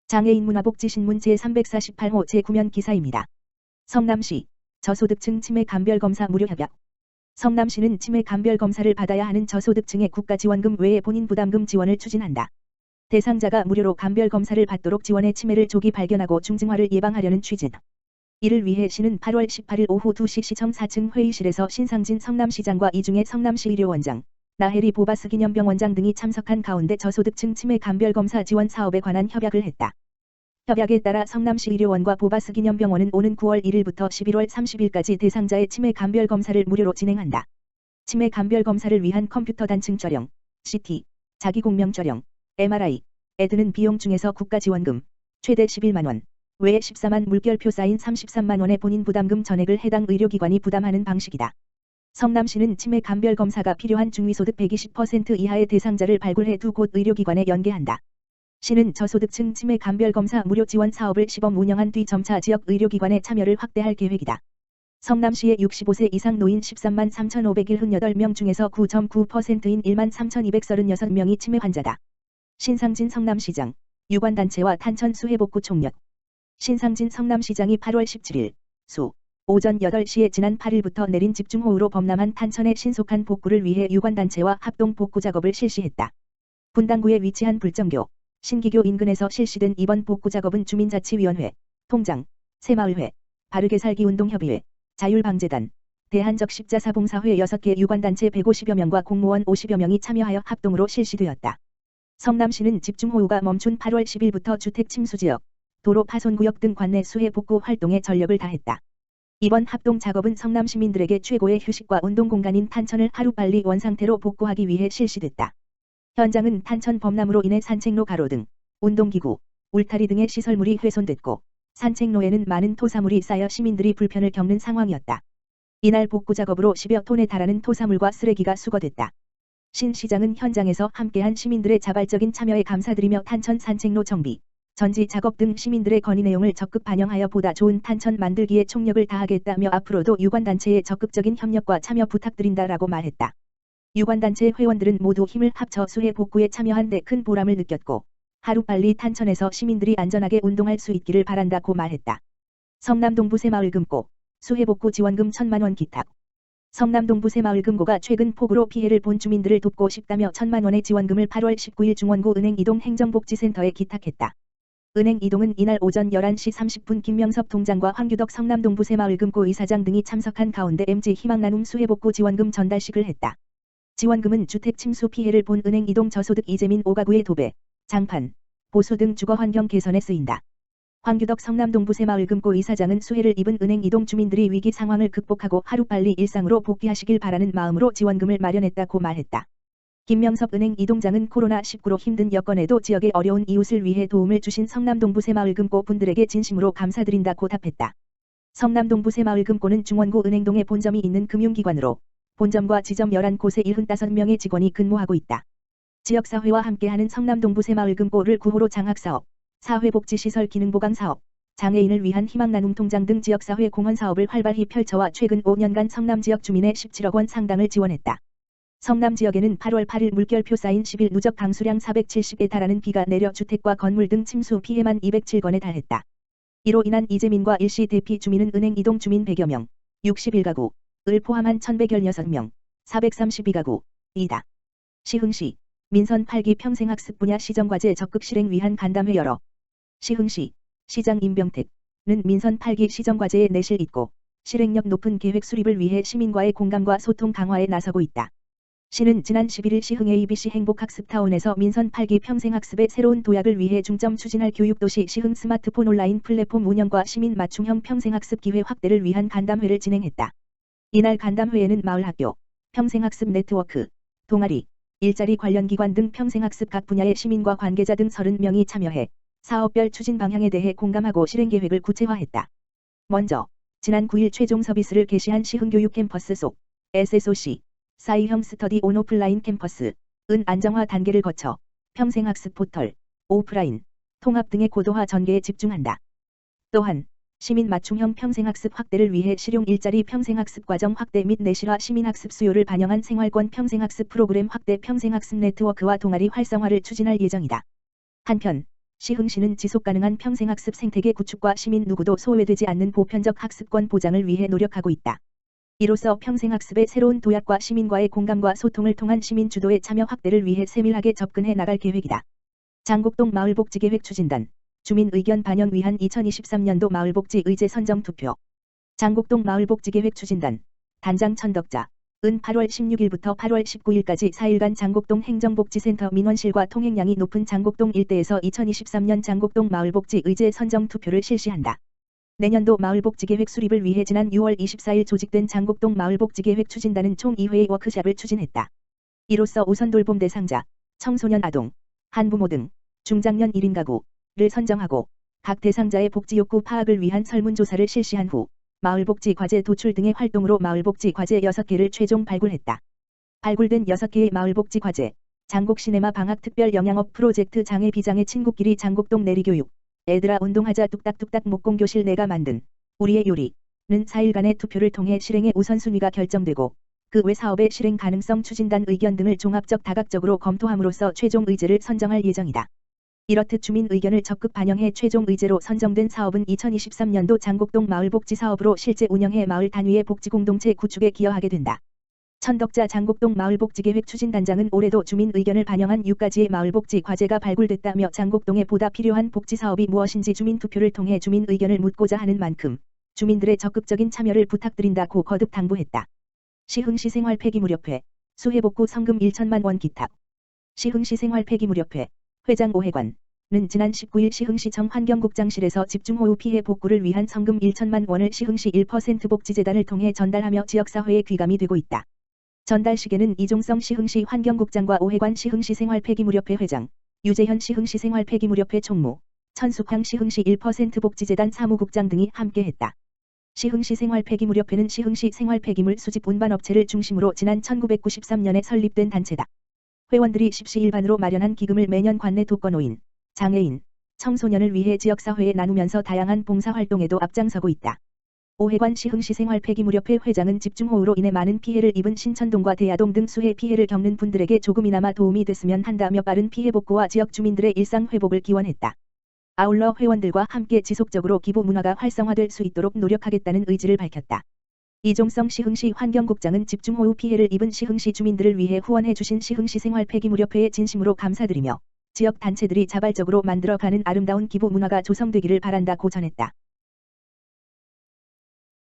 장애인 문화복지신문 제348호 제9면 기사입니다. 성남시 저소득층 치매 감별검사 무료 협약. 성남시는 치매 감별검사를 받아야 하는 저소득층의 국가지원금 외에 본인 부담금 지원을 추진한다. 대상자가 무료로 감별검사를 받도록 지원해 치매를 조기 발견하고 중증화를 예방하려는 취지. 이를 위해 시는 8월 18일 오후 2시 시청 4층 회의실에서 신상진 성남시장과 이중혜 성남시 의료원장, 나혜리 보바스 기념병원장 등이 참석한 가운데 저소득층 치매 감별검사 지원 사업에 관한 협약을 했다. 협약에 따라 성남시 의료원과 보바스 기념병원은 오는 9월 1일부터 11월 30일까지 대상자의 치매 감별검사를 무료로 진행한다. 치매 감별검사를 위한 컴퓨터 단층 촬영, CT, 자기공명 촬영, MRI, 에 드는 비용 중에서 국가지원금 최대 11만원, 외에 14만 물결표 사인 33만원의 본인 부담금 전액을 해당 의료기관이 부담하는 방식이다. 성남시는 치매 감별검사가 필요한 중위소득 120% 이하의 대상자를 발굴해 두 곳 의료기관에 연계한다. 시는 저소득층 치매 감별검사 무료 지원 사업을 시범 운영한 뒤 점차 지역 의료기관의 참여를 확대할 계획이다. 성남시의 65세 이상 노인 13만 3,578명 중에서 9.9%인 1만 3,236명이 치매 환자다. 신상진 성남시장, 유관단체와 탄천 수해복구 총력. 신상진 성남시장이 8월 17일 오전 8시에 지난 8일부터 내린 집중호우로 범람한 탄천의 신속한 복구를 위해 유관단체와 합동 복구 작업을 실시했다. 분당구에 위치한 불정교, 신기교 인근에서 실시된 이번 복구 작업은 주민자치위원회, 통장, 새마을회, 바르게살기운동협의회, 자율방재단, 대한적십자사봉사회 6개 유관단체 150여 명과 공무원 50여 명이 참여하여 합동으로 실시되었다. 성남시는 집중호우가 멈춘 8월 10일부터 주택 침수지역, 도로 파손구역 등 관내 수해 복구 활동에 전력을 다했다. 이번 합동 작업은 성남 시민들에게 최고의 휴식과 운동 공간인 탄천을 하루빨리 원상태로 복구하기 위해 실시됐다. 현장은 탄천 범람으로 인해 산책로 가로등, 운동기구, 울타리 등의 시설물이 훼손됐고 산책로에는 많은 토사물이 쌓여 시민들이 불편을 겪는 상황이었다. 이날 복구 작업으로 10여 톤에 달하는 토사물과 쓰레기가 수거됐다. 신 시장은 현장에서 함께한 시민들의 자발적인 참여에 감사드리며 탄천 산책로 정비, 전지 작업 등 시민들의 건의 내용을 적극 반영하여 보다 좋은 탄천 만들기에 총력을 다하겠다며 앞으로도 유관단체의 적극적인 협력과 참여 부탁드린다라고 말했다. 유관단체 회원들은 모두 힘을 합쳐 수해 복구에 참여한 데 큰 보람을 느꼈고 하루빨리 탄천에서 시민들이 안전하게 운동할 수 있기를 바란다고 말했다. 성남동부 새마을금고, 수해복구 지원금 1,000만원 기탁. 성남동부 새마을금고가 최근 폭우로 피해를 본 주민들을 돕고 싶다며 1,000만원의 지원금을 8월 19일 중원구 은행 이동 행정복지센터에 기탁했다. 은행 이동은 이날 오전 11시 30분 김명섭 동장과 황규덕 성남동부 새마을금고 이사장 등이 참석한 가운데 MG 희망나눔 수해복구 지원금 전달식을 했다. 지원금은 주택 침수 피해를 본 은행 이동 저소득 이재민 5가구의 도배, 장판, 보수 등 주거환경 개선에 쓰인다. 황규덕 성남동부 새마을금고 이사장은 수해를 입은 은행 이동 주민들이 위기 상황을 극복하고 하루빨리 일상으로 복귀하시길 바라는 마음으로 지원금을 마련했다고 말했다. 김명섭 은행 이동장은 코로나19로 힘든 여건에도 지역의 어려운 이웃을 위해 도움을 주신 성남동부 새마을금고 분들에게 진심으로 감사드린다고 답했다. 성남동부 새마을금고는 중원구 은행동에 본점이 있는 금융기관으로 본점과 지점 11곳에 75명의 직원이 근무하고 있다. 지역사회와 함께하는 성남동부 새마을금고를 구호로 장학사업, 사회복지시설 기능보강사업, 장애인을 위한 희망나눔 통장 등 지역사회 공헌사업을 활발히 펼쳐와 최근 5년간 성남지역 주민의 17억 원 상당을 지원했다. 성남 지역에는 8월 8일 물결표 쌓인 10일 누적 강수량 470에 달하는 비가 내려 주택과 건물 등 침수 피해만 207건에 달했다. 이로 인한 이재민과 일시 대피 주민은 은행 이동 주민 100여 명, 61가구를 포함한 1,116명, 432가구, 이다. 시흥시, 민선 8기 평생학습 분야 시정과제 적극 실행 위한 간담회 열어. 시흥시, 시장 임병택는 민선 8기 시정과제에 내실 있고 실행력 높은 계획 수립을 위해 시민과의 공감과 소통 강화에 나서고 있다. 시는 지난 11일 시흥 ABC 행복학습타운에서 민선 8기 평생학습의 새로운 도약을 위해 중점 추진할 교육도시 시흥 스마트폰 온라인 플랫폼 운영과 시민 맞춤형 평생학습 기회 확대를 위한 간담회를 진행했다. 이날 간담회에는 마을학교, 평생학습 네트워크, 동아리, 일자리 관련 기관 등 평생학습 각 분야의 시민과 관계자 등 30명이 참여해 사업별 추진 방향에 대해 공감하고 실행 계획을 구체화했다. 먼저 지난 9일 최종 서비스를 개시한 시흥 교육 캠퍼스 속 SSOC 사이형 스터디 온 오프라인 캠퍼스은 안정화 단계를 거쳐 평생학습 포털, 오프라인, 통합 등의 고도화 전개에 집중한다. 또한 시민 맞춤형 평생학습 확대를 위해 실용 일자리 평생학습 과정 확대 및 내실화 시민학습 수요를 반영한 생활권 평생학습 프로그램 확대 평생학습 네트워크와 동아리 활성화를 추진할 예정이다. 한편 시흥시는 지속가능한 평생학습 생태계 구축과 시민 누구도 소외되지 않는 보편적 학습권 보장을 위해 노력하고 있다. 이로써 평생학습의 새로운 도약과 시민과의 공감과 소통을 통한 시민 주도의 참여 확대를 위해 세밀하게 접근해 나갈 계획이다. 장곡동 마을복지계획 추진단 주민 의견 반영 위한 2023년도 마을복지 의제 선정 투표. 장곡동 마을복지계획 추진단 단장 천덕자 은 8월 16일부터 8월 19일까지 4일간 장곡동 행정복지센터 민원실과 통행량이 높은 장곡동 일대에서 2023년 장곡동 마을복지 의제 선정 투표를 실시한다. 내년도 마을복지계획 수립을 위해 지난 6월 24일 조직된 장곡동 마을복지계획 추진단은 총 2회의 워크샵을 추진했다. 이로써 우선 돌봄 대상자, 청소년 아동, 한부모 등 중장년 1인 가구를 선정하고 각 대상자의 복지 욕구 파악을 위한 설문조사를 실시한 후 마을복지 과제 도출 등의 활동으로 마을복지 과제 6개를 최종 발굴했다. 발굴된 6개의 마을복지 과제, 장곡시네마 방학 특별 영양업 프로젝트 장애 비장애 친구끼리 장곡동 내리교육, 애들아 운동하자 뚝딱뚝딱 목공교실 내가 만든 우리의 요리는 4일간의 투표를 통해 실행의 우선순위가 결정되고 그 외 사업의 실행 가능성 추진단 의견 등을 종합적 다각적으로 검토함으로써 최종 의제를 선정할 예정이다. 이렇듯 주민 의견을 적극 반영해 최종 의제로 선정된 사업은 2023년도 장곡동 마을복지 사업으로 실제 운영해 마을 단위의 복지 공동체 구축에 기여하게 된다. 천덕자 장곡동 마을복지계획 추진단장은 올해도 주민 의견을 반영한 6가지의 마을복지 과제가 발굴됐다며 장곡동에 보다 필요한 복지 사업이 무엇인지 주민 투표를 통해 주민 의견을 묻고자 하는 만큼 주민들의 적극적인 참여를 부탁드린다고 거듭 당부했다. 시흥시 생활폐기무렵회 수해복구 성금 1천만 원 기탁. 시흥시 생활폐기무렵회 회장 오해관은 지난 19일 시흥시청 환경국장실에서 집중호우 피해 복구를 위한 성금 1천만 원을 시흥시 1% 복지재단을 통해 전달하며 지역사회에 귀감이 되고 있다. 전달식에는 이종성 시흥시 환경국장과 오해관 시흥시 생활폐기무렵회 회장, 유재현 시흥시 생활폐기무렵회 총무, 천숙황 시흥시 1% 복지재단 사무국장 등이 함께했다. 시흥시 생활폐기무렵회는 시흥시 생활폐기물 수집 운반업체를 중심으로 지난 1993년에 설립된 단체다. 회원들이 십시일반으로 마련한 기금을 매년 관내 독거노인, 장애인, 청소년을 위해 지역사회에 나누면서 다양한 봉사활동에도 앞장서고 있다. 오해관 시흥시 생활폐기무렵회 회장은 집중호우로 인해 많은 피해를 입은 신천동과 대야동 등 수해 피해를 겪는 분들에게 조금이나마 도움이 됐으면 한다며 빠른 피해 복구와 지역 주민들의 일상 회복을 기원했다. 아울러 회원들과 함께 지속적으로 기부 문화가 활성화될 수 있도록 노력하겠다는 의지를 밝혔다. 이종성 시흥시 환경국장은 집중호우 피해를 입은 시흥시 주민들을 위해 후원해 주신 시흥시 생활폐기무렵회에 진심으로 감사드리며 지역 단체들이 자발적으로 만들어가는 아름다운 기부 문화가 조성되기를 바란다고 전했다.